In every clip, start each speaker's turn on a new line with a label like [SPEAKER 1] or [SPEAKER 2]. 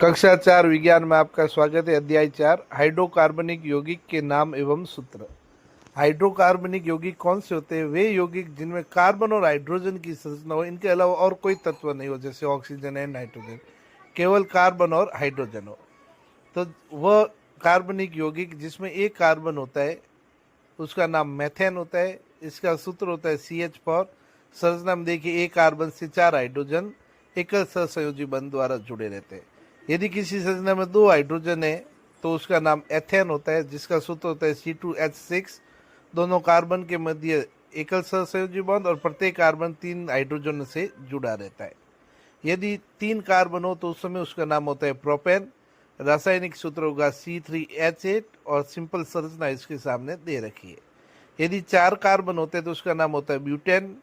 [SPEAKER 1] कक्षा 4 विज्ञान में आपका स्वागत है। अध्याय 4 हाइड्रोकार्बनिक यौगिक के नाम एवं सूत्र। हाइड्रोकार्बनिक यौगिक कौन से होते हैं? वे यौगिक जिनमें कार्बन और हाइड्रोजन की संरचना हो, इनके अलावा और कोई तत्व नहीं हो, जैसे ऑक्सीजन है, नाइट्रोजन, केवल कार्बन और हाइड्रोजन हो, तो वह कार्बनिक यौगिक जिसमें एक कार्बन होता है उसका नाम मेथेन होता है। इसका सूत्र होता है CH4। संरचना में देखिए, एक कार्बन से 4 हाइड्रोजन एकल सहसंयोजी बंध द्वारा जुड़े रहते हैं। यदि किसी संरचना में 2 हाइड्रोजन है तो उसका नाम एथेन होता है, जिसका सूत्र होता है C2H6। दोनों कार्बन के मध्य एकल सहसंयोजी बंध और प्रत्येक कार्बन 3 हाइड्रोजन से जुड़ा रहता है। यदि 3 कार्बन हो तो उस समय उसका नाम होता है प्रोपेन। रासायनिक सूत्र होगा C3H8 और सिंपल संरचना इसके सामने दे रखी है। यदि 4 कार्बन होते हैं तो उसका नाम होता है ब्यूटेन।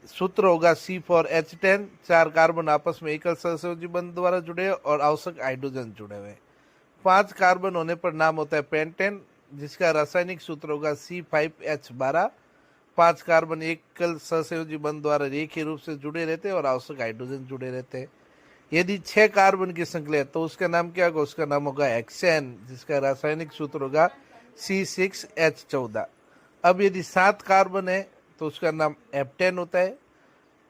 [SPEAKER 1] सूत्र होगा C4H10। 4 कार्बन आपस में एकल सहसंयोजी बंध द्वारा जुड़े और आवश्यक हाइड्रोजन जुड़े हुए। 5 कार्बन होने पर नाम होता है पेंटेन, जिसका रासायनिक सूत्र होगा C5H12। 5 कार्बन एकल सहसंयोजी बंध द्वारा रेखीय रूप से जुड़े रहते हैं और आवश्यक हाइड्रोजन जुड़े रहते हैं। यदि 6 कार्बन की संख्या है तो उसका नाम क्या होगा? उसका नाम होगा हेक्सेन, जिसका रासायनिक सूत्र होगा C6H14। अब यदि 7 कार्बन है तो उसका नाम हेप्टेन होता है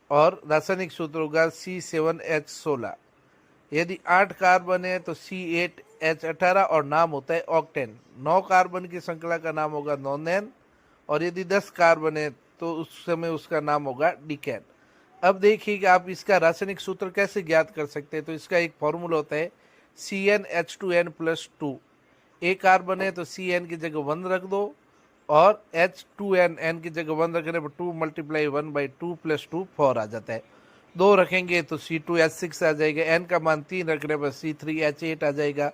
[SPEAKER 1] और रासायनिक सूत्र होगा C7H16। यदि 8 कार्बन है तो C8H18 और नाम होता है ऑक्टेन। 9 कार्बन की श्रृंखला का नाम होगा नोनेन और यदि 10 कार्बन है तो उस समय उसका नाम होगा डिकेन। अब देखिए कि आप इसका रासायनिक सूत्र कैसे ज्ञात कर सकते हैं। तो इसका एक फॉर्मूला होता है CnH2n+2। एक कार्बन है तो Cn की जगह 1 रख दो और H2n की जगह 1 रखने पर 2 × 1/2 + 2 4 आ जाता है। 2 रखेंगे तो C2H6 आ जाएगा। n का मान 3 रखने पर C3H8 आ जाएगा।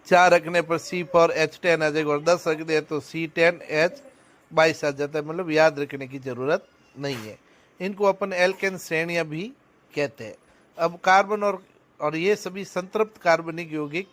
[SPEAKER 1] 4 रखने पर C4H10 आ जाएगा और 10 रख दे तो C10H22 आ जाता है। मतलब याद रखने की जरूरत नहीं है। इनको अपन एल्केन श्रेणियां भी कहते हैं। अब कार्बन और ये सभी संतृप्त कार्बनिक यौगिक